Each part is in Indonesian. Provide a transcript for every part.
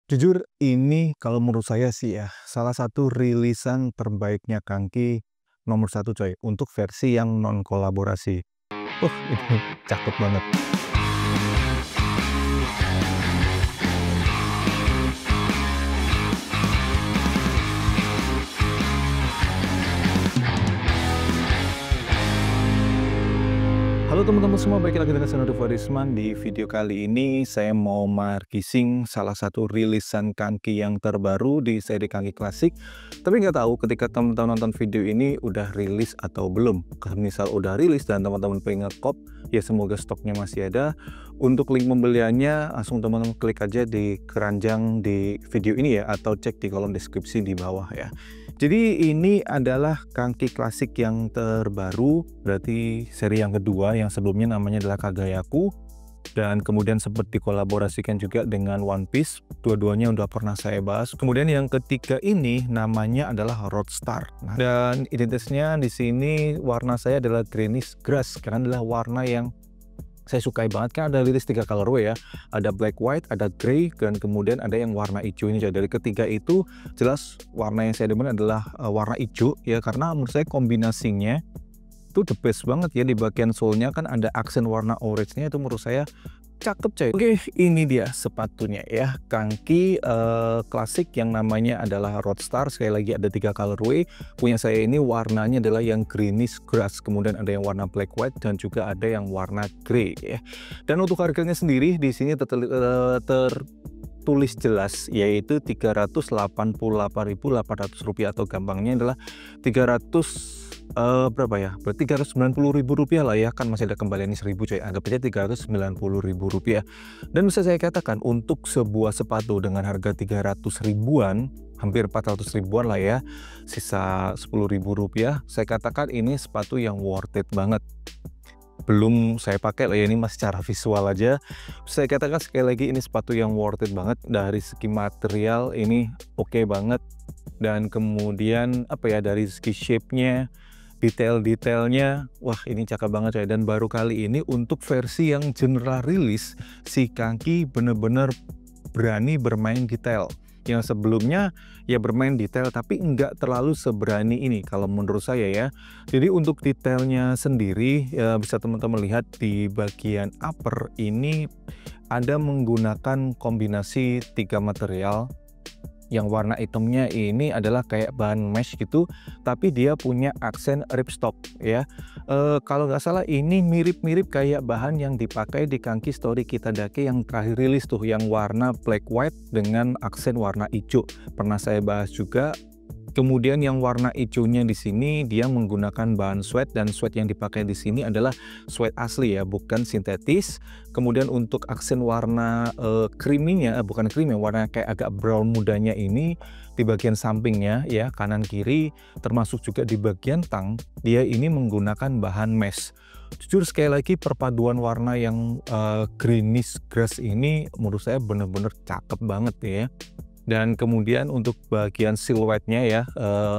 Jujur ini kalau menurut saya sih ya, salah satu rilisan terbaiknya Kangki nomor satu coy, untuk versi yang non kolaborasi. Ini cakep banget. Halo teman-teman semua, balik lagi dengan saya Nova Risman. Di video kali ini saya mau markising salah satu rilisan Kangki yang terbaru di seri Kangki Klasik. Tapi nggak tahu ketika teman-teman nonton video ini udah rilis atau belum. Kalau misal udah rilis dan teman-teman pengen ngekop, ya semoga stoknya masih ada. Untuk link pembeliannya langsung teman-teman klik aja di keranjang di video ini ya, atau cek di kolom deskripsi di bawah ya. Jadi ini adalah Kangki Klasik yang terbaru, berarti seri yang kedua, yang sebelumnya namanya adalah Kagayaku, dan kemudian sempat dikolaborasikan juga dengan One Piece. Dua-duanya udah pernah saya bahas. Kemudian yang ketiga ini namanya adalah Roadstar. Dan identitasnya di sini warna saya adalah greenish grass, karena adalah warna yang saya sukai banget, kan ada rilis 3 colorway ya, ada black white, ada grey, dan kemudian ada yang warna hijau ini. Dari ketiga itu jelas warna yang saya demen adalah warna hijau ya, karena menurut saya kombinasinya itu the best banget ya. Di bagian soulnya kan ada aksen warna orange-nya, itu menurut saya cakep coy. Oke, ini dia sepatunya ya, Kangki klasik yang namanya adalah Roadstar. Sekali lagi ada 3 colorway. Punya saya ini warnanya adalah yang greenish grass, kemudian ada yang warna black white, dan juga ada yang warna grey ya. Dan untuk harganya sendiri di sini tertulis jelas, yaitu Rp388.800, atau gampangnya adalah 300 berapa ya? Berarti Rp390.000 lah ya, kan masih ada kembaliannya 1.000 coy. Anggap aja Rp390.000. Dan bisa saya katakan untuk sebuah sepatu dengan harga 300 ribuan, hampir 400 ribuan lah ya, sisa Rp10.000, saya katakan ini sepatu yang worth it banget. Belum saya pakai lah ya, ini masih secara visual aja. Saya katakan sekali lagi, ini sepatu yang worth it banget. Dari segi material ini oke banget, dan kemudian apa ya, dari segi shape-nya, detail-detailnya, wah ini cakep banget ya. Dan baru kali ini untuk versi yang general rilis, si Kangki bener-bener berani bermain detail. Yang sebelumnya ya bermain detail, tapi nggak terlalu seberani ini kalau menurut saya ya. Jadi untuk detailnya sendiri ya, bisa teman-teman lihat di bagian upper ini ada menggunakan kombinasi 3 material. Yang warna hitamnya ini adalah kayak bahan mesh gitu, tapi dia punya aksen ripstop ya. Kalau nggak salah ini mirip-mirip kayak bahan yang dipakai di Kangki Story Kitadake yang terakhir rilis tuh, yang warna black white dengan aksen warna hijau. Pernah saya bahas juga. Kemudian yang warna hijaunya di sini dia menggunakan bahan sweat, dan sweat yang dipakai di sini adalah sweat asli ya, bukan sintetis. Kemudian untuk aksen warna creamy-nya, bukan creamy, warna kayak agak brown mudanya ini di bagian sampingnya ya, kanan kiri, termasuk juga di bagian tang, dia ini menggunakan bahan mesh. Jujur sekali lagi, perpaduan warna yang greenish grass ini menurut saya bener-bener cakep banget ya. Dan kemudian untuk bagian siluetnya ya,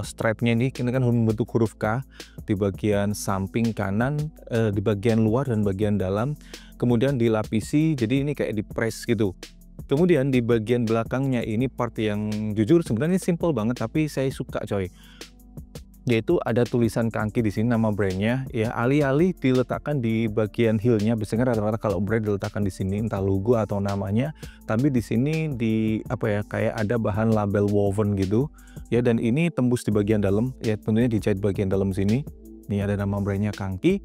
strapnya ini kan membentuk huruf K di bagian samping kanan, di bagian luar dan bagian dalam. Kemudian dilapisi, jadi ini kayak di press gitu. Kemudian di bagian belakangnya ini part yang jujur sebenarnya simple banget, tapi saya suka coy. Yaitu ada tulisan Kangki di sini, nama brandnya ya. Alih-alih diletakkan di bagian heelnya, biasanya rata-rata kalau brand diletakkan di sini entah logo atau namanya, tapi di sini di apa ya, kayak ada bahan label woven gitu ya. Dan ini tembus di bagian dalam ya, tentunya dijahit bagian dalam sini. Ini ada nama brandnya Kangki.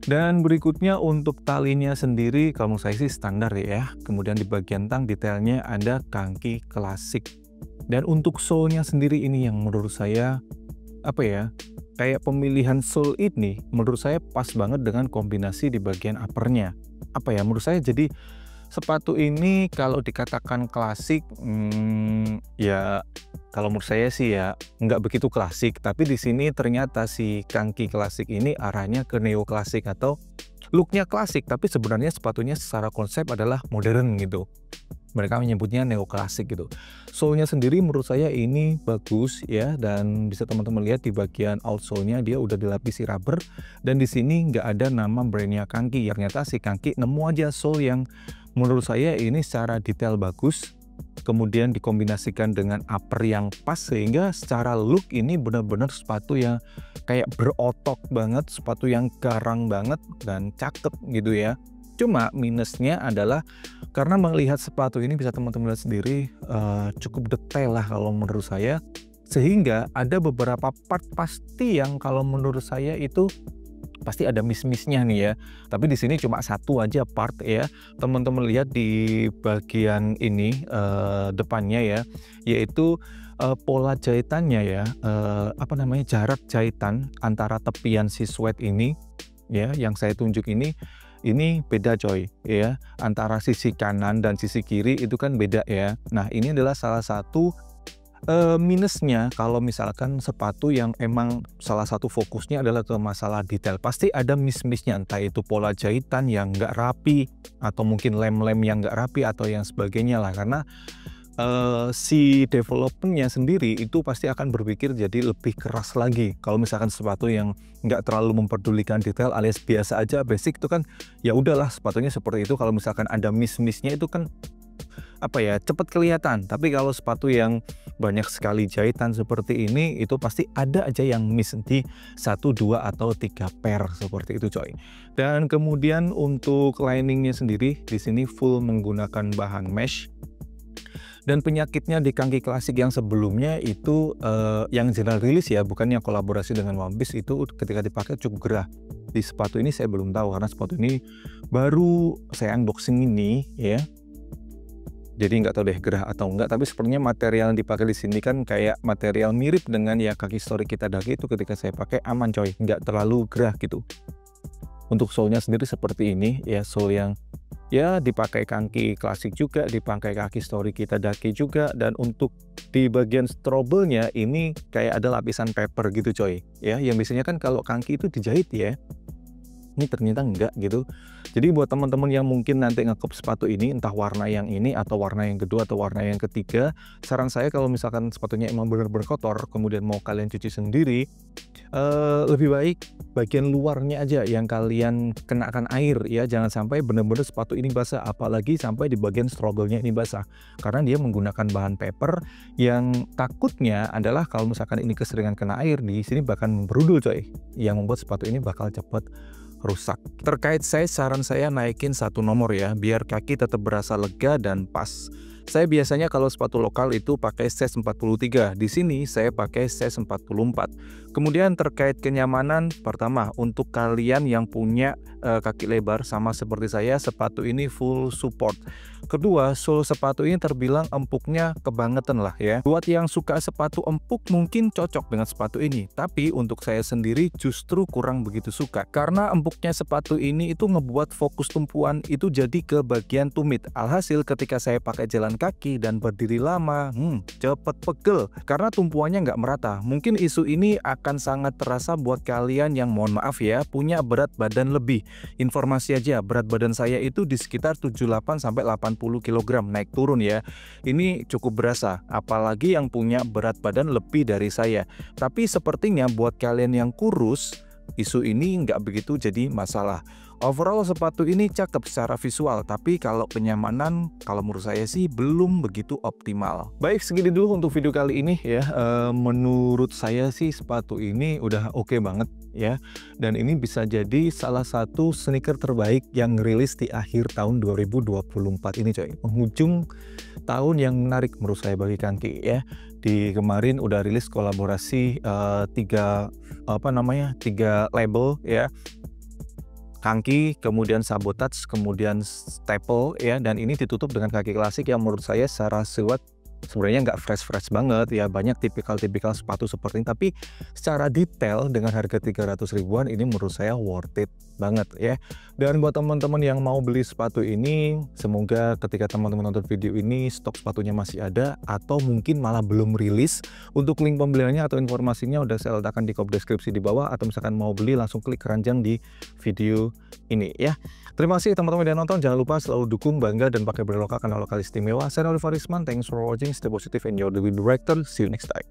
Dan berikutnya untuk talinya sendiri kalau menurut saya sih standar ya. Kemudian di bagian tang detailnya ada Kangki Klasik. Dan untuk sole-nya sendiri ini yang menurut saya apa ya, kayak pemilihan sole ini menurut saya pas banget dengan kombinasi di bagian uppernya. Apa ya, menurut saya jadi sepatu ini kalau dikatakan klasik, ya kalau menurut saya sih ya nggak begitu klasik, tapi di sini ternyata si Kangki Klasik ini arahnya ke neo klasik atau looknya klasik, tapi sebenarnya sepatunya secara konsep adalah modern gitu. Mereka menyebutnya neoklasik gitu. Sole-nya sendiri menurut saya ini bagus ya, dan bisa teman-teman lihat di bagian outsole-nya dia udah dilapisi rubber, dan di sini nggak ada nama brandnya Kangki. Ternyata si Kangki nemu aja sole yang menurut saya ini secara detail bagus, kemudian dikombinasikan dengan upper yang pas, sehingga secara look ini benar-benar sepatu yang kayak berotot banget, sepatu yang garang banget dan cakep gitu ya. Cuma minusnya adalah karena melihat sepatu ini bisa teman-teman lihat sendiri, cukup detail lah kalau menurut saya, sehingga ada beberapa part pasti yang kalau menurut saya itu pasti ada miss-missnya nih ya. Tapi di sini cuma satu aja part ya. Teman-teman lihat di bagian ini depannya ya, yaitu pola jahitannya ya, apa namanya, jarak jahitan antara tepian si sweat ini ya, yang saya tunjuk ini beda coy ya, antara sisi kanan dan sisi kiri itu kan beda ya. Nah, ini adalah salah satu minusnya kalau misalkan sepatu yang emang salah satu fokusnya adalah ke masalah detail. Pasti ada miss-missnya, entah itu pola jahitan yang nggak rapi, atau mungkin lem-lem yang nggak rapi, atau yang sebagainya lah. Karena si developernya sendiri itu pasti akan berpikir jadi lebih keras lagi. Kalau misalkan sepatu yang nggak terlalu memperdulikan detail alias biasa aja, basic itu kan ya udahlah sepatunya seperti itu. Kalau misalkan ada miss-missnya itu kan apa ya, cepat kelihatan. Tapi kalau sepatu yang banyak sekali jahitan seperti ini, itu pasti ada aja yang miss di 1, 2, atau 3 pair seperti itu coy. Dan kemudian untuk liningnya sendiri di sini full menggunakan bahan mesh. Dan penyakitnya di kaki klasik yang sebelumnya itu yang general release ya, bukan yang kolaborasi dengan One Piece, itu ketika dipakai cukup gerah. Di sepatu ini saya belum tahu karena sepatu ini baru saya unboxing ini ya. Jadi nggak tahu deh gerah atau enggak, tapi sepertinya material yang dipakai di sini kan kayak material mirip dengan ya kaki story kita daki itu, ketika saya pakai aman coy, nggak terlalu gerah gitu. Untuk sole-nya sendiri seperti ini ya, sole yang ya dipakai kaki klasik juga, dipakai kaki story kita daki juga, dan untuk di bagian strobelnya ini kayak ada lapisan paper gitu coy ya, yang biasanya kan kalau kaki itu dijahit ya. Ini ternyata enggak gitu. Jadi buat teman-teman yang mungkin nanti ngekop sepatu ini, entah warna yang ini atau warna yang kedua atau warna yang ketiga, saran saya kalau misalkan sepatunya emang benar-benar kotor kemudian mau kalian cuci sendiri, lebih baik bagian luarnya aja yang kalian kenakan air ya. Jangan sampai benar-benar sepatu ini basah, apalagi sampai di bagian strobelnya ini basah, karena dia menggunakan bahan paper yang takutnya adalah kalau misalkan ini keseringan kena air, di sini bahkan berudul coy, yang membuat sepatu ini bakal cepat rusak. Terkait size, saran saya naikin 1 nomor ya, biar kaki tetap berasa lega dan pas. Saya biasanya kalau sepatu lokal itu pakai size 43, di sini saya pakai size 44. Kemudian terkait kenyamanan, pertama untuk kalian yang punya kaki lebar sama seperti saya, sepatu ini full support. Kedua, sole sepatu ini terbilang empuknya kebangetan lah ya. Buat yang suka sepatu empuk mungkin cocok dengan sepatu ini, tapi untuk saya sendiri justru kurang begitu suka, karena empuknya sepatu ini itu ngebuat fokus tumpuan itu jadi ke bagian tumit. Alhasil ketika saya pakai jalan kaki dan berdiri lama, cepet pegel karena tumpuannya nggak merata. Mungkin isu ini akan sangat terasa buat kalian yang mohon maaf ya punya berat badan lebih. Informasi aja, berat badan saya itu di sekitar 78 sampai 80 kg naik turun ya. Ini cukup berasa, apalagi yang punya berat badan lebih dari saya. Tapi sepertinya buat kalian yang kurus, isu ini nggak begitu jadi masalah. Overall sepatu ini cakep secara visual, tapi kalau kenyamanan kalau menurut saya sih belum begitu optimal. Baik, segini dulu untuk video kali ini ya. Menurut saya sih sepatu ini udah oke banget ya, dan ini bisa jadi salah satu sneaker terbaik yang rilis di akhir tahun 2024 ini coy. Penghujung tahun yang menarik menurut saya bagi Kanki ya. Di kemarin udah rilis kolaborasi 3 label ya, Kanki, kemudian Sabotage, kemudian Staple ya, dan ini ditutup dengan kaki klasik yang menurut saya secara silhouette sebenarnya nggak fresh banget ya, banyak tipikal sepatu seperti ini, tapi secara detail dengan harga 300 ribuan ini menurut saya worth it banget ya. Dan buat teman-teman yang mau beli sepatu ini, semoga ketika teman-teman nonton video ini stok sepatunya masih ada atau mungkin malah belum rilis. Untuk link pembeliannya atau informasinya udah saya letakkan di kolom deskripsi di bawah, atau misalkan mau beli langsung klik keranjang di video ini ya. Terima kasih teman-teman yang nonton, jangan lupa selalu dukung, bangga, dan pakai berlokal karena lokal istimewa. Saya Nuri Farisman, thanks for watching, stay positive and you're the director, see you next time.